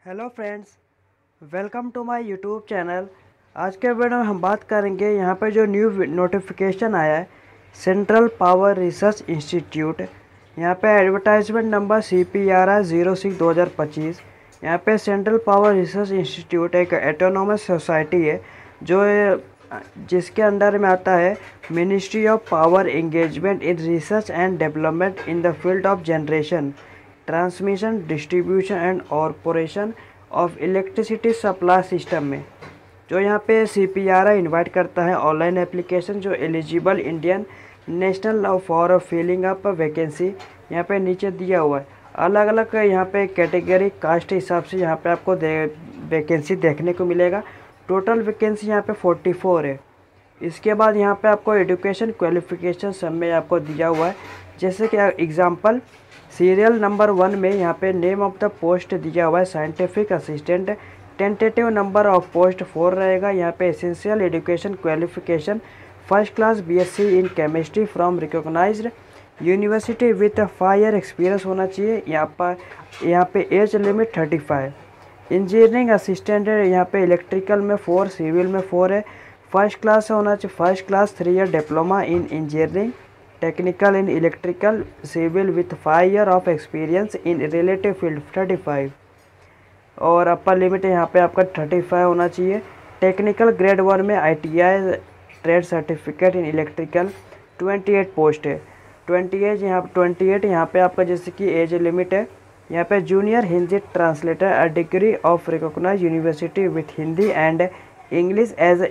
Hello friends, welcome to my YouTube channel. आज के video में हम बात करेंगे यहाँ पे जो न्यू नोटिफिकेशन आया है सेंट्रल पावर रिसर्च इंस्टीट्यूट। यहाँ पे एडवर्टाइजमेंट नंबर CPRI 06/2025। यहाँ पे सेंट्रल पावर रिसर्च इंस्टीट्यूट एक एटोनॉमस सोसाइटी है जो जिसके अंडर में आता है ministry of power engagement in research and development in the field of generation, transmission, distribution and operation of electricity supply system में। जो यहाँ पे CPRI इनवाइट करता है ऑनलाइन एप्लीकेशन जो eligible Indian national law for filling up vacancy यहाँ पे नीचे दिया हुआ है। अलग अलग यहाँ पे कैटेगरी कास्ट हिसाब से यहाँ पे आपको वैकेंसी देखने को मिलेगा। टोटल वैकेंसी यहाँ पे 44 है। इसके बाद यहाँ पे आपको एजुकेशन क्वालिफिकेशन सब में आपको दिया हुआ है। जैसे कि एग्जांपल सीरियल नंबर 1 में यहाँ पे नेम ऑफ द पोस्ट दिया हुआ है scientific assistant. Tentative number of post 4 रहेगा। यहाँ पे essential education qualification first class BSc in chemistry from recognised university with 5 year experience होना चाहिए। यहाँ पे एज लिमिट 35। इंजीनियरिंग असिस्टेंट यहाँ पे इलेक्ट्रिकल में 4, सिविल में 4 है। फर्स्ट क्लास होना चाहिए। First class 3 year diploma in engineering, technical in electrical, civil with 5 year of experience in relative field 35। और अपर लिमिट यहाँ पे आपका 35 होना चाहिए। टेक्निकल ग्रेड 1 में ITI trade certificate in electrical 28 post है। 28 यहाँ पे आपका जैसे कि एज लिमिट है। यहाँ पे junior Hindi translator a degree of recognise university with Hindi and English as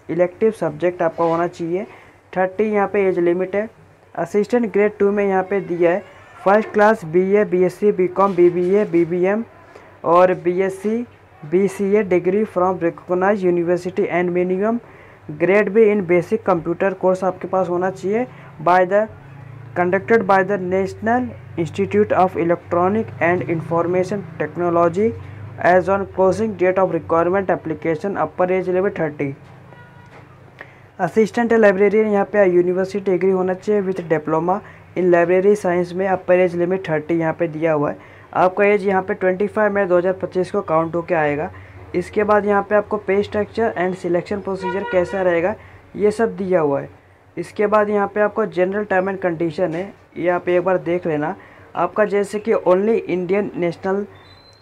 elective subject आपका होना चाहिए। 30 यहाँ पे एज लिमिट है। असिस्टेंट ग्रेड 2 में यहाँ पे दिया है first class BA BSc BCom BBA BBM और BSc BCA degree from recognise university and minimum grade भी इन बेसिक कंप्यूटर कोर्स आपके पास होना चाहिए conducted by the national institute of electronic and information technology age on closing date of requirement application. Upper age limit 30। Assistant librarian यहाँ पे university degree होना चाहिए with diploma in library science में। Upper age limit 30 यहाँ पे दिया हुआ है। आपका एज यहाँ पे 25 मई 2025 को काउंट होके आएगा। इसके बाद यहाँ पे आपको पे स्ट्रक्चर एंड सिलेक्शन प्रोसीजर कैसा रहेगा ये सब दिया हुआ है। इसके बाद यहाँ पे आपको जनरल टर्म एंड कंडीशन है, ये आप एक बार देख लेना। आपका जैसे कि only Indian national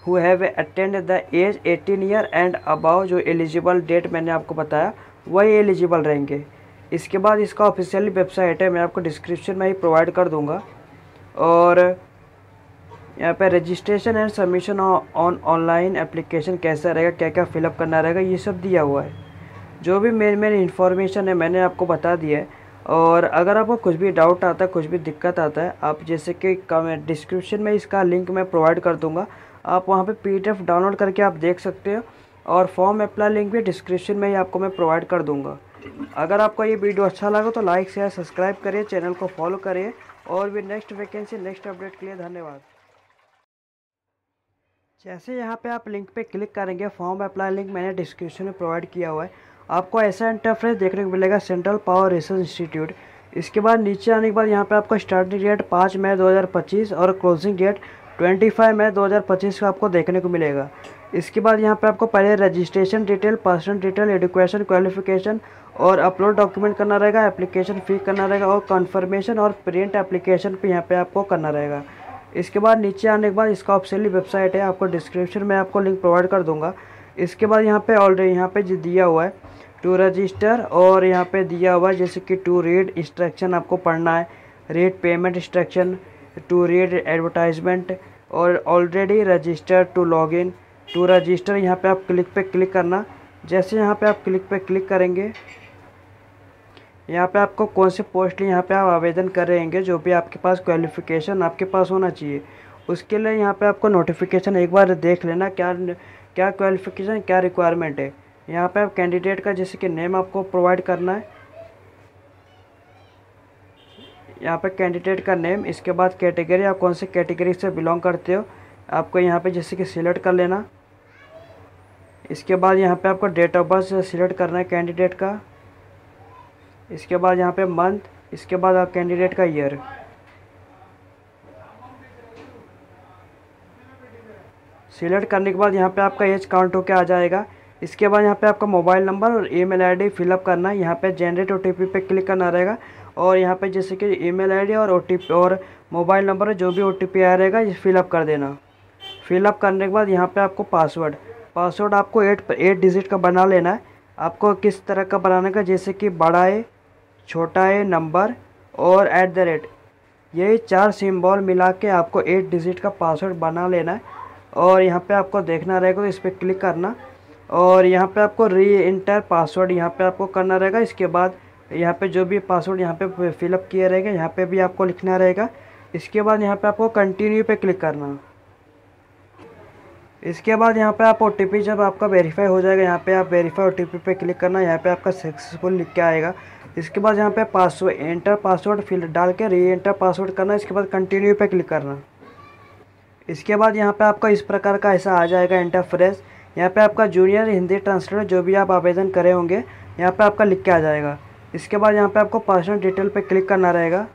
who have attend the age 18 year and above, जो एलिजिबल डेट मैंने आपको बताया वही एलिजिबल रहेंगे। इसके बाद इसका ऑफिशियल वेबसाइट है, मैं आपको डिस्क्रिप्शन में ही प्रोवाइड कर दूंगा। और यहाँ पे registration and submission on online application कैसा रहेगा, क्या क्या फिलअप करना रहेगा, ये सब दिया हुआ है। जो भी मेन इन्फॉर्मेशन है मैंने आपको बता दिया है। और अगर आपको कुछ भी डाउट आता है, कुछ भी दिक्कत आता है, आप जैसे कि डिस्क्रिप्शन में इसका लिंक मैं प्रोवाइड कर दूंगा, आप वहाँ पे PDF डाउनलोड करके आप देख सकते हो। और फॉर्म अप्लाई लिंक भी डिस्क्रिप्शन में ही आपको मैं प्रोवाइड कर दूंगा। अगर आपको ये वीडियो अच्छा लगा तो लाइक शेयर सब्सक्राइब करिए, चैनल को फॉलो करिए। और भी नेक्स्ट वैकेंसी नेक्स्ट अपडेट के लिए धन्यवाद। जैसे यहाँ पे आप लिंक पे क्लिक करेंगे, फॉर्म अप्लाई लिंक मैंने डिस्क्रिप्शन में प्रोवाइड किया हुआ है। आपको ऐसा इंटरफेस देखने को मिलेगा सेंट्रल पावर रिसर्च इंस्टीट्यूट। इसके बाद नीचे आने के बाद यहाँ पे आपको स्टार्टिंग डेट 5 मई 2025 और क्लोजिंग डेट 25 मई 2025 का आपको देखने को मिलेगा। इसके बाद यहाँ पे आपको पहले registration detail, personal detail, education qualification और अपलोड डॉक्यूमेंट करना रहेगा, एप्लीकेशन फी करना रहेगा और कन्फर्मेशन और प्रिंट एप्लीकेशन पे यहाँ पे आपको करना रहेगा। इसके बाद नीचे आने के बाद इसका ऑफिशियली वेबसाइट है, आपको डिस्क्रिप्शन में आपको लिंक प्रोवाइड कर दूंगा। इसके बाद यहाँ पे ऑलरेडी यहाँ पे जो दिया हुआ है टू रजिस्टर, और यहाँ पे दिया हुआ है जैसे कि टू रीड इंस्ट्रक्शन आपको पढ़ना है, read payment instruction, to read advertisement और already register to log in. To register यहाँ पे आप क्लिक पे क्लिक करना। जैसे यहाँ पे आप क्लिक पे क्लिक करेंगे, यहाँ पे आपको कौन से पोस्ट लिए यहाँ पे आप आवेदन कर रहेंगे, जो भी आपके पास क्वालिफिकेशन आपके पास होना चाहिए, उसके लिए यहाँ पे आपको नोटिफिकेशन एक बार देख लेना क्या क्या क्वालिफिकेशन क्या रिक्वायरमेंट है। यहाँ पे आप कैंडिडेट का जैसे कि नेम आपको प्रोवाइड करना है, यहाँ पे कैंडिडेट का नेम। इसके बाद कैटेगरी, आप कौन से कैटेगरी से बिलोंग करते हो आपको यहाँ पे जैसे कि सिलेक्ट कर लेना। इसके बाद यहाँ पे आपको डेट ऑफ बर्थ सिलेक्ट करना है कैंडिडेट का। इसके बाद यहाँ पे मंथ, इसके बाद आप कैंडिडेट का ईयर। सिलेक्ट करने के बाद यहाँ पे आपका एज काउंट होके आ जाएगा। इसके बाद यहाँ पे आपका मोबाइल नंबर और ईमेल आईडी फिलअप करना है। यहाँ पे जनरेट ओटीपी पे क्लिक करना रहेगा और यहाँ पे जैसे कि ईमेल आईडी और ओटीपी और मोबाइल नंबर जो भी ओटीपी आया रहेगा ये फिलअप कर देना। फिलअप करने के बाद यहाँ पे आपको पासवर्ड आपको 8 डिजिट का बना लेना है। आपको किस तरह का बनाने का, जैसे कि बड़ा है, छोटा है, नंबर और @ यही 4 सिंबल मिला के आपको 8 डिजिट का पासवर्ड बना लेना है। और यहाँ पे आपको देखना रहेगा तो इस पर क्लिक करना और यहाँ पे आपको री एंटर पासवर्ड यहाँ पे आपको करना रहेगा। इसके बाद यहाँ पे जो भी पासवर्ड यहाँ पे फिलअप किया रहेगा यहाँ पे भी आपको लिखना रहेगा। इसके बाद यहाँ पे आपको कंटिन्यू पे क्लिक करना। इसके बाद यहाँ पे आप ओटीपी जब आपका वेरीफाई हो जाएगा यहाँ पे आप वेरीफाई ओटीपी पे क्लिक करना। यहाँ पे आपका सक्सेसफुल लिख के आएगा। इसके बाद यहाँ पे पासवर्ड एंटर पासवर्ड फिल डाल के री एंटर पासवर्ड करना। इसके बाद कंटिन्यू पे क्लिक करना। इसके बाद यहाँ पे आपका इस प्रकार का ऐसा आ जाएगा इंटरफेस। यहाँ पे आपका जूनियर हिंदी ट्रांसलेटर जो भी आप आवेदन करे होंगे यहाँ पे आपका लिख के आ जाएगा। इसके बाद यहाँ पे आपको पर्सनल डिटेल पे क्लिक करना रहेगा।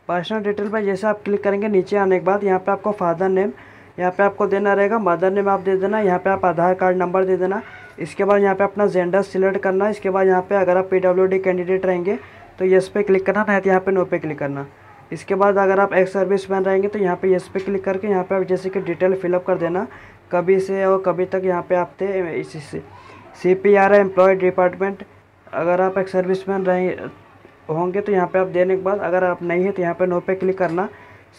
पर्सनल डिटेल पे जैसे आप क्लिक करेंगे नीचे आने के बाद यहाँ पे आपको फादर नेम यहाँ पे आपको देना रहेगा, मदर नेम आप दे देना। यहाँ पे आप आधार कार्ड नंबर दे देना। इसके बाद यहाँ पे अपना जेंडर सिलेक्ट करना। इसके बाद यहाँ पे अगर आप PWD कैंडिडेट रहेंगे तो यस पे क्लिक करना, नहीं तो यहाँ पे नो पे क्लिक करना। इसके बाद अगर आप एक्स सर्विसमैन रहेंगे तो यहाँ पे यस पे क्लिक करके यहाँ पे आप जैसे कि डिटेल फिलअप कर देना, कभी से और कभी तक यहाँ पे आप थे। इसी CPR एम्प्लॉय डिपार्टमेंट अगर आप एक्स सर्विसमैन रहे होंगे तो यहाँ पे आप देने के बाद अगर आप नहीं है तो यहाँ पे नो पे क्लिक करना।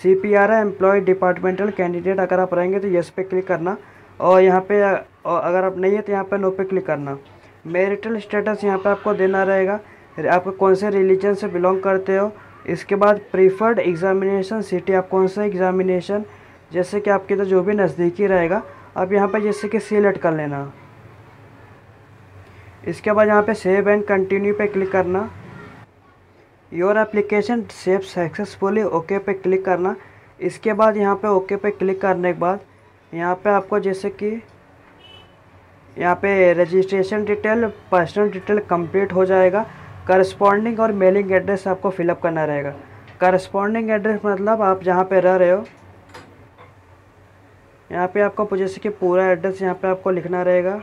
CPR एम्प्लॉय डिपार्टमेंटल कैंडिडेट अगर आप रहेंगे तो यस पे क्लिक करना और यहाँ पे अगर आप नहीं है तो यहाँ पे नो पे क्लिक करना। मैरिटल स्टेटस यहाँ पे आपको देना रहेगा, आप कौन से रिलीजन से बिलोंग करते हो। इसके बाद प्रीफर्ड एग्जामिनेशन सिटी, आप कौन सा एग्जामिनेशन जैसे कि आपके तो जो भी नज़दीकी रहेगा आप यहाँ पे जैसे कि सिलेक्ट कर लेना। इसके बाद यहाँ पे सेव एंड कंटिन्यू पे क्लिक करना। Your application save successfully okay पे क्लिक करना। इसके बाद यहाँ पे ओके पे क्लिक करने के बाद यहाँ पे आपको जैसे कि यहाँ पे registration detail personal detail complete हो जाएगा। करस्पॉन्डिंग और मेलिंग एड्रेस आपको फिलअप करना रहेगा। करस्पॉन्डिंग एड्रेस मतलब आप जहाँ पे रह रहे हो यहाँ पे आपको जैसे कि पूरा एड्रेस यहाँ पे आपको लिखना रहेगा।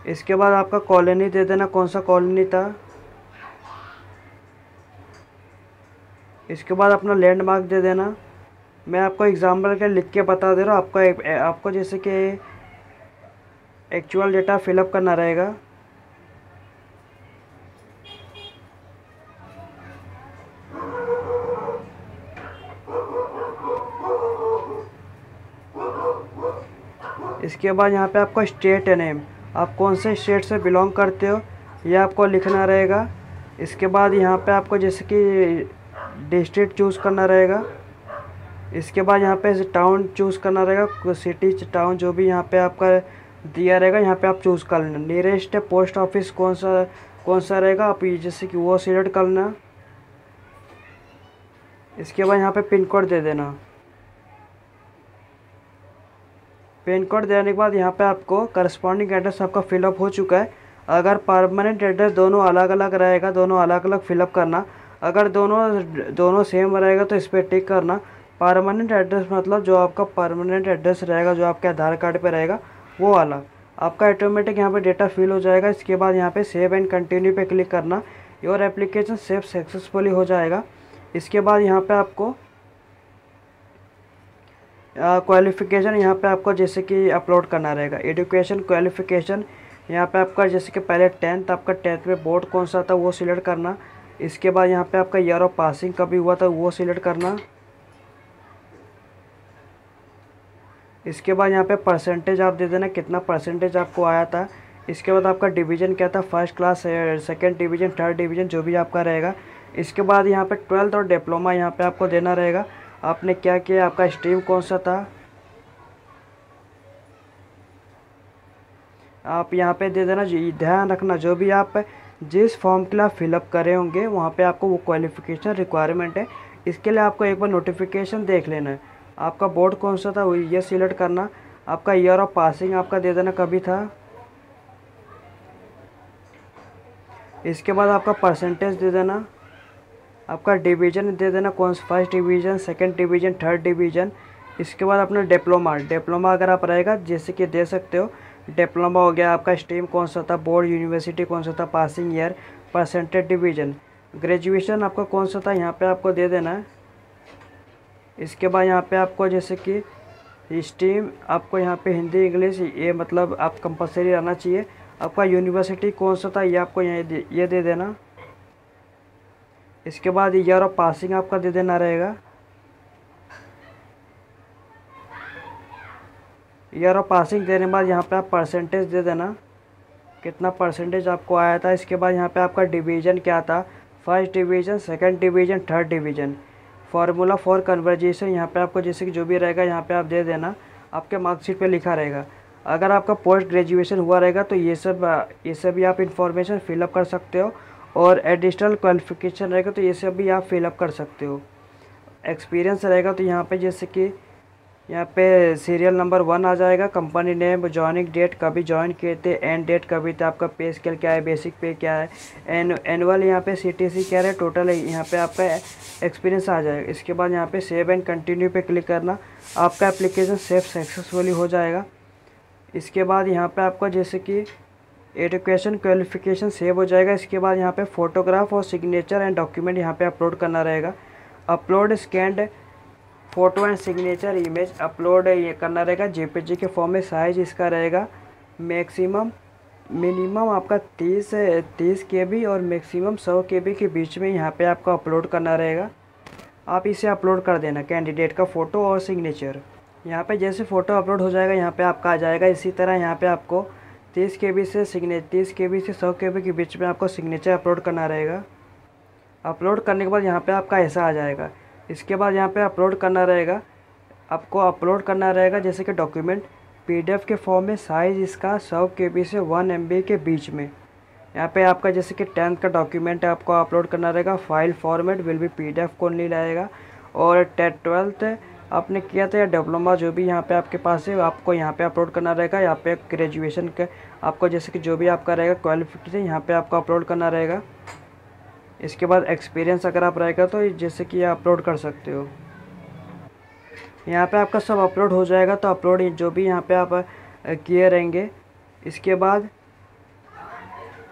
इसके बाद आपका कॉलोनी दे देना, कौन सा कॉलोनी था। इसके बाद अपना लैंडमार्क दे देना। मैं आपको एग्जाम्पल के लिख के बता दे रहा हूँ, आपको जैसे कि एक्चुअल डेटा फिलअप करना रहेगा। इसके बाद यहाँ पे आपको स्टेट नेम, आप कौन से स्टेट से बिलोंग करते हो ये आपको लिखना रहेगा। इसके बाद यहाँ पे आपको जैसे कि डिस्ट्रिक्ट चूज़ करना रहेगा। इसके बाद यहाँ पे टाउन चूज़ करना रहेगा, सिटी टाउन जो भी यहाँ पे आपका दिया रहेगा यहाँ पे आप चूज़ कर लेना। नियरेस्ट पोस्ट ऑफिस कौन सा रहेगा आप जैसे कि वो सिलेक्ट करना। इसके बाद यहाँ पे पिन कोड दे देना। पिन कोड देने के बाद यहाँ पे आपको करस्पॉन्डिंग एड्रेस आपका फिलअप हो चुका है। अगर परमानेंट एड्रेस दोनों अलग अलग रहेगा दोनों अलग अलग फिलअप करना। अगर दोनों सेम रहेगा तो इस पर टिक करना। परमानेंट एड्रेस मतलब जो आपका परमानेंट एड्रेस रहेगा जो आपके आधार कार्ड पे रहेगा वो वाला आपका ऑटोमेटिक यहाँ पे डेटा फिल हो जाएगा। इसके बाद यहाँ पे सेव एंड कंटिन्यू पे क्लिक करना। योर एप्लीकेशन सेव सक्सेसफुली हो जाएगा। इसके बाद यहाँ पे आपको क्वालिफ़िकेशन यहाँ पे आपको जैसे कि अपलोड करना रहेगा। एजुकेशन क्वालिफ़िकेशन यहाँ पे आपका जैसे कि पहले 10th आपका 10th में बोर्ड कौन सा था वो सिलेक्ट करना। इसके बाद यहाँ पे आपका ईयर ऑफ पासिंग कभी हुआ था वो सिलेक्ट करना। इसके बाद यहाँ पे परसेंटेज आप दे देना, कितना परसेंटेज आपको आया था। इसके बाद आपका डिवीज़न क्या था, first class, second division, third division जो भी आपका रहेगा। इसके बाद यहाँ पे 12th और डिप्लोमा यहाँ पे आपको देना रहेगा, आपने क्या किया, आपका स्ट्रीम कौन सा था। आप यहाँ पे दे देना। ध्यान रखना जो भी आप जिस फॉर्म के लिए आप फिलअप करे होंगे वहाँ पे आपको वो क्वालिफ़िकेशन रिक्वायरमेंट है। इसके लिए आपको एक बार नोटिफिकेशन देख लेना है। आपका बोर्ड कौन सा था वो ये सिलेक्ट करना। आपका ईयर ऑफ पासिंग आपका दे देना कभी था। इसके बाद आपका परसेंटेज दे देना। आपका डिवीज़न दे देना, कौन सा first division, second division, third division. इसके बाद अपना डिप्लोमा अगर आप रहेगा जैसे कि दे सकते हो। डिप्लोमा हो गया, आपका स्ट्रीम कौन सा था, बोर्ड यूनिवर्सिटी कौन सा था, passing year, percentage division. Graduation आपका कौन सा था यहाँ पे आपको दे देना है। इसके बाद यहाँ पे आपको जैसे कि स्ट्रीम आपको यहाँ पे हिंदी इंग्लिश ये मतलब आप कंपलसरी रहना चाहिए। आपका यूनिवर्सिटी कौन सा था ये आपको ये दे देना। इसके बाद ईयर ऑफ पासिंग आपका दे देना रहेगा। ईयर ऑफ पासिंग देने के बाद यहाँ पे आप परसेंटेज दे देना, कितना परसेंटेज आपको आया था। इसके बाद यहाँ पे आपका डिवीज़न क्या था, first division, second division, third division. Formula for conversation यहाँ पे आपको जैसे कि जो भी रहेगा यहाँ पे आप दे देना, आपके मार्कशीट पे लिखा रहेगा। अगर आपका पोस्ट ग्रेजुएशन हुआ रहेगा तो ये सब भी आप इंफॉर्मेशन फिलअप कर सकते हो, और एडिशनल क्वालिफिकेशन रहेगा तो ये सब भी आप फिलअप कर सकते हो। एक्सपीरियंस रहेगा तो यहाँ पे जैसे कि यहाँ पे सीरियल नंबर 1 आ जाएगा, कंपनी नेम, जॉइनिंग डेट कभी ज्वाइन किए थे, एंड डेट कभी था, आपका पे स्केल क्या है, बेसिक पे क्या है, एनुअल यहाँ पे CTC क्या है, टोटल है, यहाँ पे आपका एक्सपीरियंस आ जाएगा। इसके बाद यहाँ पे सेव एंड कंटिन्यू पे क्लिक करना, आपका एप्लीकेशन सेव सक्सेसफुली हो जाएगा। इसके बाद यहाँ पे आपका जैसे कि एजुकेशन क्वालिफिकेशन सेव हो जाएगा। इसके बाद यहाँ पे फ़ोटोग्राफ और सिग्नेचर एंड डॉक्यूमेंट यहाँ पे अपलोड करना रहेगा। Upload scanned photo and signature image upload ये करना रहेगा JPG के फॉर्म में। साइज़ इसका रहेगा मिनिमम आपका 30 KB और मैक्सिमम 100 KB के बीच में यहाँ पे आपको अपलोड करना रहेगा। आप इसे अपलोड कर देना, कैंडिडेट का फ़ोटो और सिग्नेचर। यहाँ पे जैसे फ़ोटो अपलोड हो जाएगा यहाँ पे आपका आ जाएगा। इसी तरह यहाँ पे आपको 30 KB से 100 KB के बीच में आपको सिग्नेचर अपलोड करना रहेगा। अपलोड करने के बाद यहाँ पे आपका ऐसा आ जाएगा। इसके बाद यहाँ पे अपलोड करना रहेगा, आपको अपलोड करना रहेगा जैसे कि डॉक्यूमेंट PDF के फॉर्म में। साइज़ इसका 100 KB से 1 MB के बीच में। यहाँ पे आपका जैसे कि 10th का डॉक्यूमेंट आपको अपलोड करना रहेगा। File format will be PDF को नहीं लाएगा। और 12th आपने किया था या डिप्लोमा जो भी यहाँ पे आपके पास है आपको यहाँ पे अपलोड करना रहेगा। यहाँ पे ग्रेजुएशन के आपको जैसे कि जो भी आपका रहेगा क्वालिफिकेशन यहाँ पे आपको अपलोड करना रहेगा। इसके बाद एक्सपीरियंस अगर आप रहेगा तो जैसे कि अपलोड कर सकते हो। यहाँ पे आपका सब अपलोड हो जाएगा तो अपलोड जो भी यहाँ पे आप किए रहेंगे। इसके बाद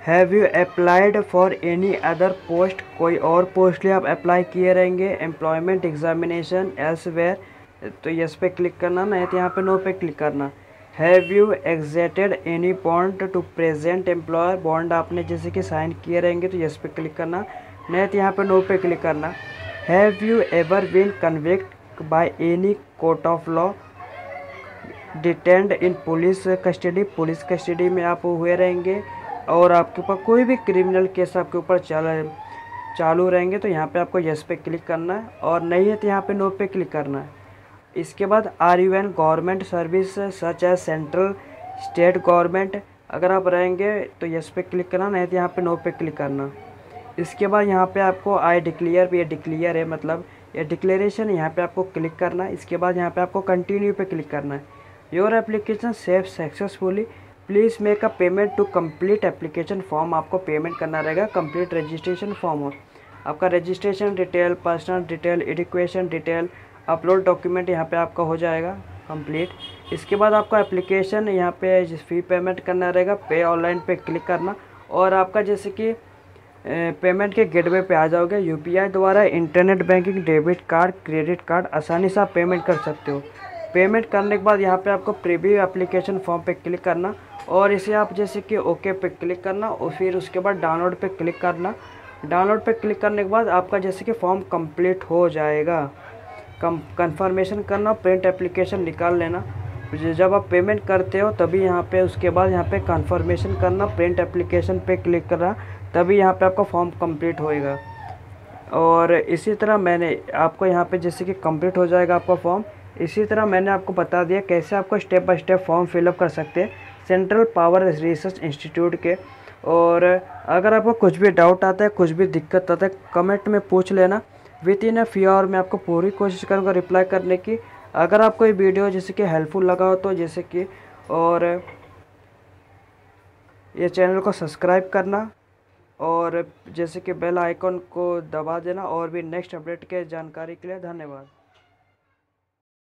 have you applied for any other post, कोई और पोस्ट लिए आप अप्लाई किए रहेंगे, एम्प्लॉयमेंट एग्जामिनेशन एल्सवेयर तो यस पे क्लिक करना, नहीं तो यहाँ पे नो पे क्लिक करना। Have you executed any bond to present employer, bond आपने जैसे कि साइन किए रहेंगे तो यस पे क्लिक करना, नहीं तो यहाँ पे नो पे क्लिक करना। Have you ever been convict by any court of law, detained in police custody, police custody में आप हुए रहेंगे और आपके ऊपर कोई भी क्रिमिनल केस आपके ऊपर चालू रहेंगे तो यहाँ पे आपको यस पे क्लिक करना है, और नहीं है तो यहाँ पे नो पे क्लिक करना है। इसके बाद are you an government service such as central state government, अगर आप रहेंगे तो यस पे क्लिक करना, नहीं तो यहाँ पे नो पे क्लिक करना। इसके बाद यहाँ पे आपको आई डिक्लेयर, ये डिक्लेयर है मतलब ये डिक्लेरेशन, यहाँ पे आपको क्लिक करना है। इसके बाद यहाँ पे आपको कंटिन्यू पे क्लिक करना है। Your application save successfully, please make a payment to complete application form, आपको पेमेंट करना रहेगा कंप्लीट रजिस्ट्रेशन फॉर्म हो। आपका registration detail, personal detail, education detail, upload document यहाँ पे आपका हो जाएगा कंप्लीट। इसके बाद आपका एप्लीकेशन यहाँ पे फी पेमेंट करना रहेगा, पे ऑनलाइन पे क्लिक करना, और आपका जैसे कि पेमेंट के गेटवे पे आ जाओगे। UPI द्वारा internet banking, debit card, credit card आसानी से आप पेमेंट कर सकते हो। पेमेंट करने के बाद यहाँ पे आपको प्रीव्यू एप्लीकेशन फॉर्म पे क्लिक करना, और इसे आप जैसे कि ओके पे क्लिक करना, और फिर उसके बाद डाउनलोड पे क्लिक करना। डाउनलोड पे क्लिक करने के बाद आपका जैसे कि फॉर्म कंप्लीट हो जाएगा। कंफर्मेशन करना, प्रिंट एप्लीकेशन निकाल लेना। जब आप पेमेंट करते हो तभी यहाँ पे उसके बाद यहाँ पे कंफर्मेशन करना, प्रिंट एप्लीकेशन पे क्लिक करना, तभी यहाँ पे आपका फॉर्म कंप्लीट होएगा। और इसी तरह मैंने आपको यहाँ पे जैसे कि कंप्लीट हो जाएगा आपका फॉर्म। इसी तरह मैंने आपको बता दिया कैसे आपको step by step form fill up कर सकते हैं सेंट्रल पावर रिसर्च इंस्टीट्यूट के। और अगर आपको कुछ भी डाउट आता है, कुछ भी दिक्कत आता है, कमेंट में पूछ लेना। Within a few hour मैं आपको पूरी कोशिश करूँगा रिप्लाई करने की। अगर आपको ये वीडियो जैसे कि हेल्पफुल लगा हो तो जैसे कि और ये चैनल को सब्सक्राइब करना। और जैसे कि बेल आइकन को दबा देना और भी नेक्स्ट अपडेट के जानकारी के लिए धन्यवाद।